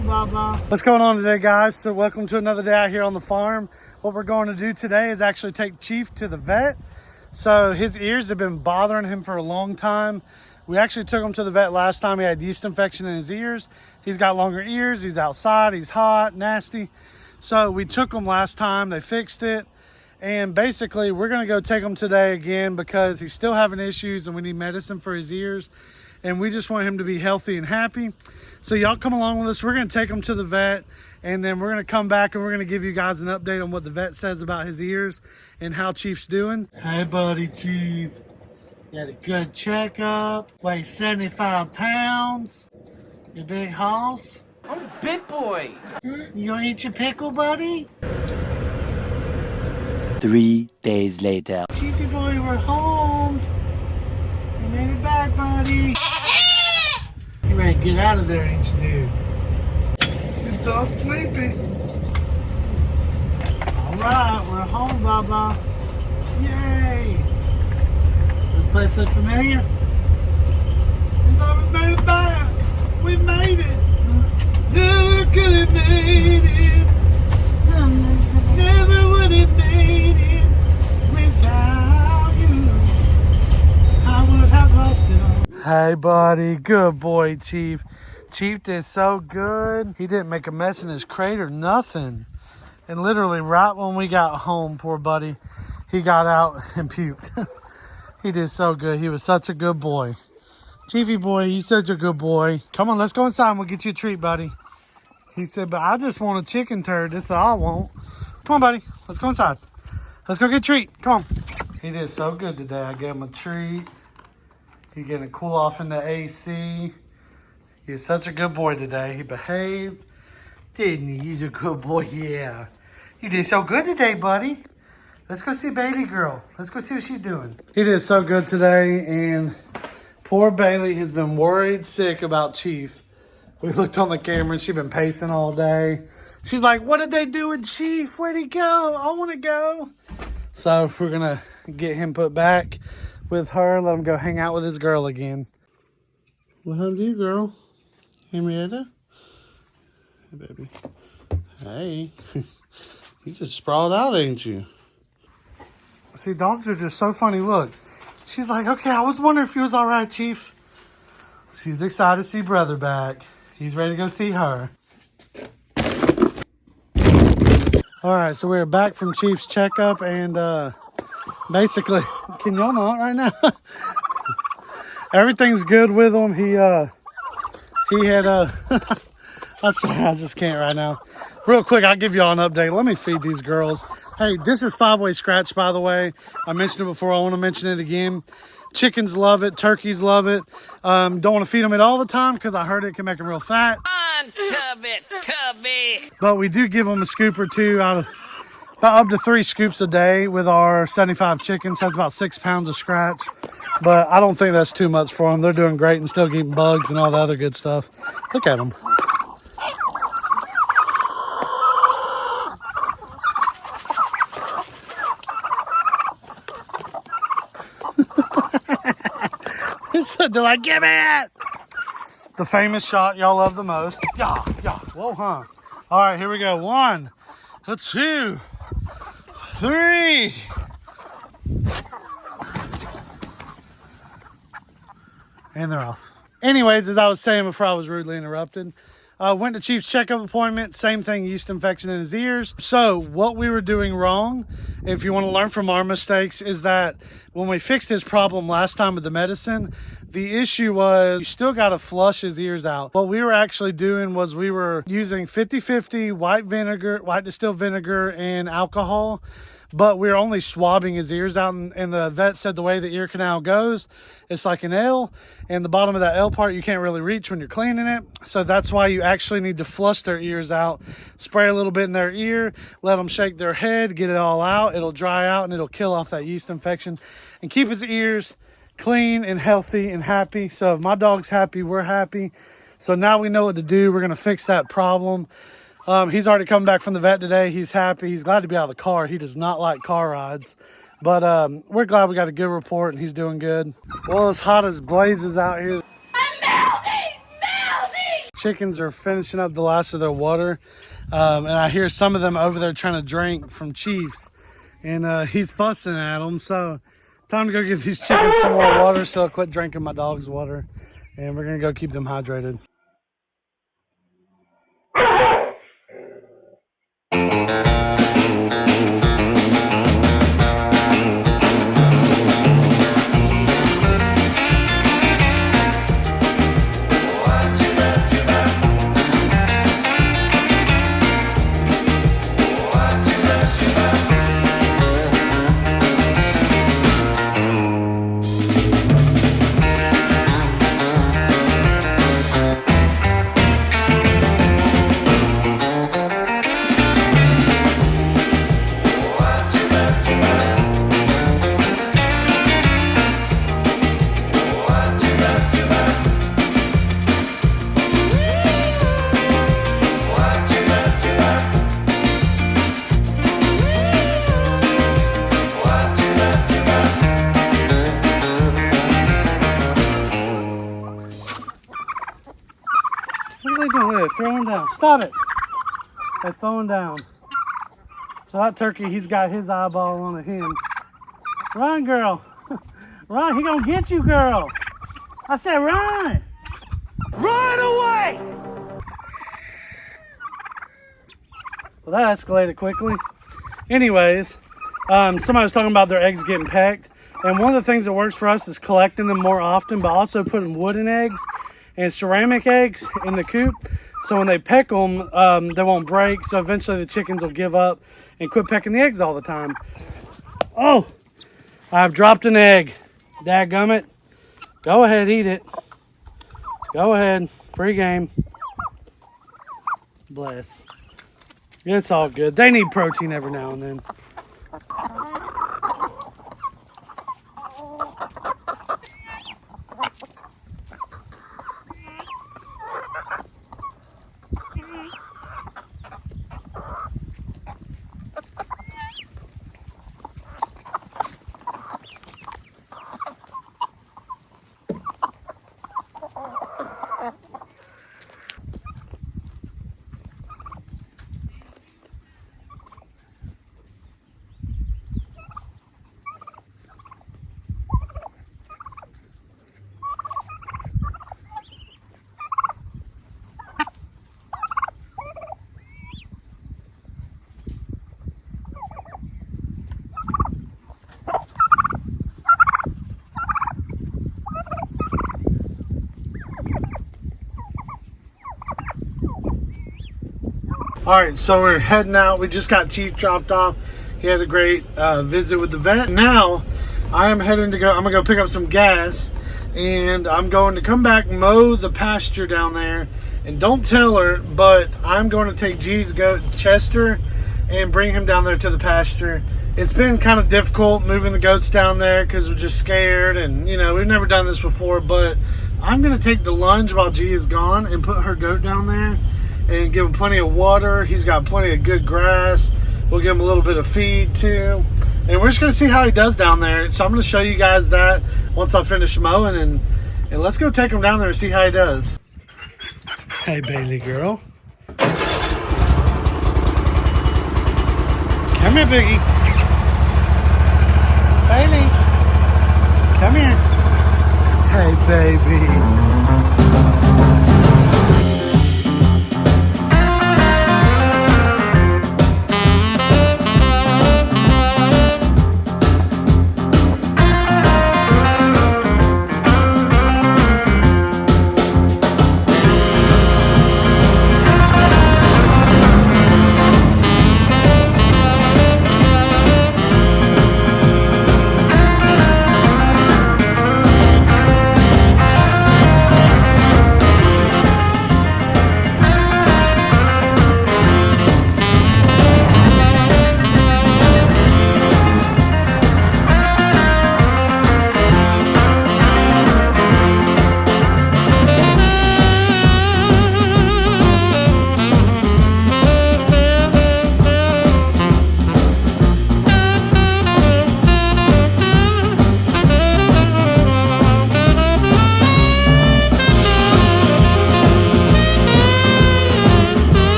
home, Baba. What's going on today, guys? So welcome to another day out here on the farm. What we're going to do today is actually take Chief to the vet. So his ears have been bothering him for a long time. We actually took him to the vet last time. He had yeast infection in his ears. He's got longer ears. He's outside. He's hot, nasty. So we took him last time. They fixed it. And basically, we're going to go take him today again because he's still having issues and we need medicine for his ears. And we just want him to be healthy and happy. So y'all come along with us. We're going to take him to the vet. And then we're going to come back and we're going to give you guys an update on what the vet says about his ears and how Chief's doing. Hey, buddy, Chief. You had a good checkup. Weighs 75 pounds. You big hoss. I'm a big boy. You gonna eat your pickle, buddy? 3 days later. Chiefy boy, we're home. You made it back, buddy. You ready to get out of there, ain't you, dude? It's all sleepy. All right, we're home, Baba. Yay! This place look familiar? We thought we made it back. We made it. Never could have made it. Never would have made it without you. I would have lost it all. Hey, buddy. Good boy, Chief. Chief did so good. He didn't make a mess in his crate or nothing. And literally right when we got home, poor buddy, he got out and puked. He did so good. He was such a good boy. Chiefy boy, you such a good boy. Come on, let's go inside and we'll get you a treat, buddy. He said, but I just want a chicken turd. That's all I want. Come on, buddy. Let's go inside. Let's go get a treat. Come on. He did so good today. I gave him a treat. He getting a cool off in the AC. He's such a good boy today. He behaved. Didn't he? He's a good boy. Yeah. You did so good today, buddy. Let's go see Bailey girl. Let's go see what she's doing. He did so good today, and poor Bailey has been worried sick about Chief. We looked on the camera and she's been pacing all day. She's like, what did they do with Chief? Where'd he go? I want to go. So we're going to get him put back with her. Let him go hang out with his girl again. What happened to you, girl? Henrietta? Hey, baby. Hey. You just sprawled out, ain't you? See, dogs are just so funny. Look. She's like, okay, I was wondering if you was all right, Chief. She's excited to see brother back. He's ready to go see her. All right, so we're back from Chief's checkup, and basically, can y'all not right now? Everything's good with him. He had I'm sorry, I just can't right now. Real quick, I'll give y'all an update. Let me feed these girls. Hey, this is 5-way scratch, by the way. I mentioned it before. I want to mention it again. Chickens love it. Turkeys love it. Don't want to feed them it all the time because I heard it can make them real fat. Tubby. But we do give them a scoop or two out of about up to 3 scoops a day with our 75 chickens. That's about 6 pounds of scratch. But I don't think that's too much for them. They're doing great and still getting bugs and all the other good stuff. Look at them. They're like, give me it! The famous shot y'all love the most. Yeah. Whoa, huh? All right, here we go. 1, 2, 3. And they're off. Anyways, as I was saying before I was rudely interrupted, went to Chief's checkup appointment. Same thing, yeast infection in his ears. So what we were doing wrong, if you want to learn from our mistakes, is that when we fixed his problem last time with the medicine, the issue was you still got to flush his ears out. What we were actually doing was we were using 50-50 white distilled vinegar and alcohol. But we're only swabbing his ears out, and the vet said the way the ear canal goes, it's like an L, and the bottom of that L part you can't really reach when you're cleaning it. So that's why you actually need to flush their ears out, spray a little bit in their ear, let them shake their head, get it all out. It'll dry out and it'll kill off that yeast infection and keep his ears clean and healthy and happy. So if my dog's happy, we're happy. So now we know what to do. We're going to fix that problem. He's already come back from the vet today. He's happy. He's glad to be out of the car. He does not like car rides. But we're glad we got a good report and he's doing good. Well, it's hot as blazes out here. I'm melting! chickens are finishing up the last of their water. And I hear some of them over there trying to drink from Chief's. And he's fussing at them. So time to go get these chickens some more water so they'll quit drinking my dog's water. And we're going to go keep them hydrated. What are they doing? They're throwing down. Stop it. They're throwing down. So that turkey, he's got his eyeball on a hen. Run, girl. Run, he gonna get you, girl. I said run. Run away. Well, that escalated quickly. Anyways, somebody was talking about their eggs getting pecked. And one of the things that works for us is collecting them more often, but also putting wooden eggs and ceramic eggs in the coop. So when they peck them, they won't break. So eventually the chickens will give up and quit pecking the eggs all the time. Oh, I've dropped an egg. Dadgummit. Go ahead, eat it. Go ahead. Free game. Bless. It's all good. They need protein every now and then. All right, so we're heading out. We just got Chief dropped off. He had a great visit with the vet. Now I am heading to go. I'm gonna go pick up some gas, and I'm going to come back, mow the pasture down there. And don't tell her, but I'm going to take G's goat Chester and bring him down there to the pasture. It's been kind of difficult moving the goats down there because we're just scared, and you know, we've never done this before. But I'm gonna take the lunge while G is gone and put her goat down there and give him plenty of water. He's got plenty of good grass. We'll give him a little bit of feed too. And we're just gonna see how he does down there. So I'm gonna show you guys that once I finish mowing, and let's go take him down there and see how he does. Hey, Bailey girl. Come here, Biggie. Bailey. Come here. Hey, baby.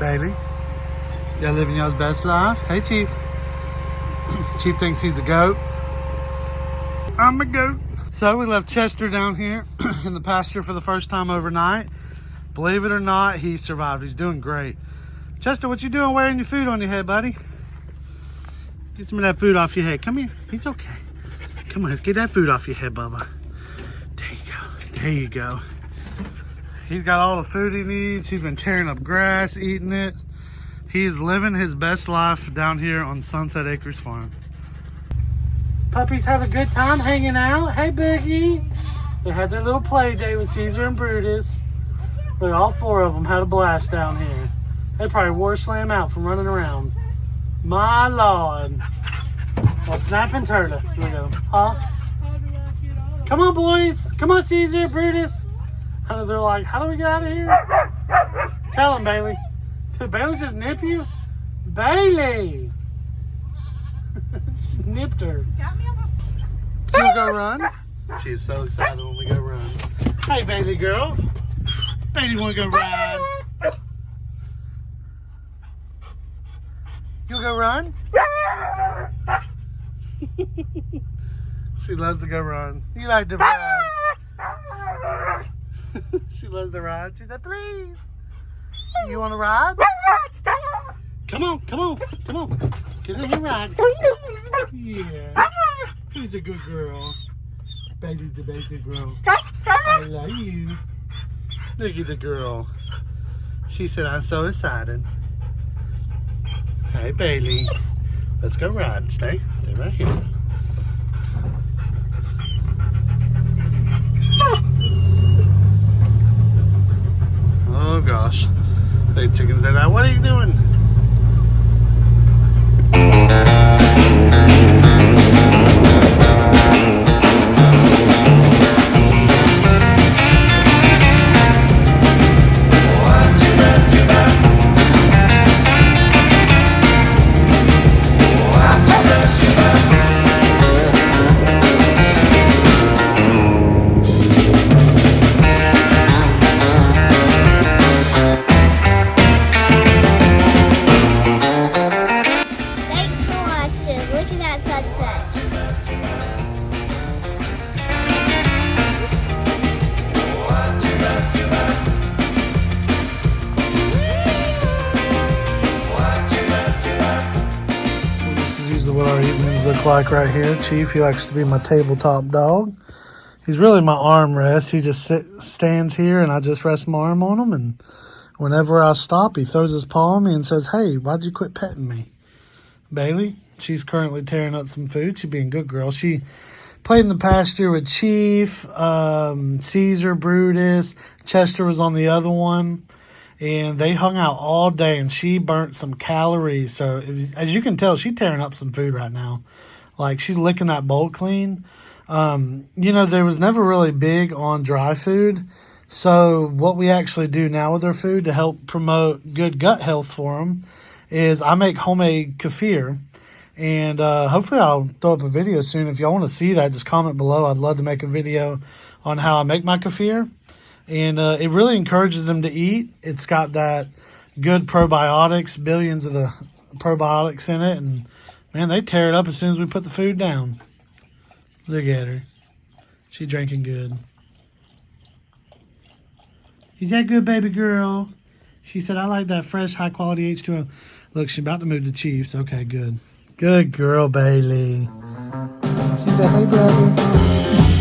Bailey, y'all living y'all's best life. Hey, Chief. Chief thinks he's a goat. I'm a goat. So we left Chester down here in the pasture for the first time overnight. Believe it or not, he survived. He's doing great. Chester, what you doing wearing your food on your head, buddy? Get some of that food off your head. Come here. He's okay. Come on, let's get that food off your head, Bubba. There you go. There you go. He's got all the food he needs. He's been tearing up grass, eating it. He's living his best life down here on Sunset Acres Farm. Puppies have a good time hanging out. Hey, Boogie. They had their little play day with Caesar and Brutus. Look, all four of them had a blast down here. They probably wore Slam out from running around. My Lord. Well, Snap and Turtle. Look at them. Huh? Come on, boys. Come on, Caesar, Brutus. They're like, how do we get out of here? Tell them, Bailey. Did Bailey just nip you? Bailey! She nipped her. You wanna go run? She's so excited when we go run. Hey, Bailey girl. Bailey wanna go run? You wanna go run? She loves to go run. You like to run. She loves to ride. She said, please. You want to ride? Come on, come on, come on. Get in here and ride. Yeah. Who's a good girl? Bailey's the basic girl. I love you. Look at the girl. She said, I'm so excited. Hey, Bailey. Let's go ride. Stay right here. Oh gosh. Big chickens are like, what are you doing? What our evenings look like right here. Chief, he likes to be my tabletop dog. He's really my armrest. He just stands here and I just rest my arm on him, and whenever I stop, he throws his paw on me and says, hey, why'd you quit petting me? Bailey, she's currently tearing up some food. She's being a good girl. She played in the pasture with Chief, Caesar, Brutus. Chester was on the other one. And they hung out all day, and she burnt some calories. So, as you can tell, she's tearing up some food right now. Like, she's licking that bowl clean. You know, there was never really big on dry food. So, what we actually do now with our food to help promote good gut health for them is I make homemade kefir. And hopefully I'll throw up a video soon. If y'all want to see that, just comment below. I'd love to make a video on how I make my kefir. And it really encourages them to eat. It's got that good probiotics, billions of the probiotics in it. And, man, they tear it up as soon as we put the food down. Look at her. She's drinking good. Is that good, baby girl? She said, I like that fresh, high-quality H2O. Look, she's about to move to Chiefs. Okay, good. Good girl, Bailey. She said, hey, brother.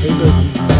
Hey, baby.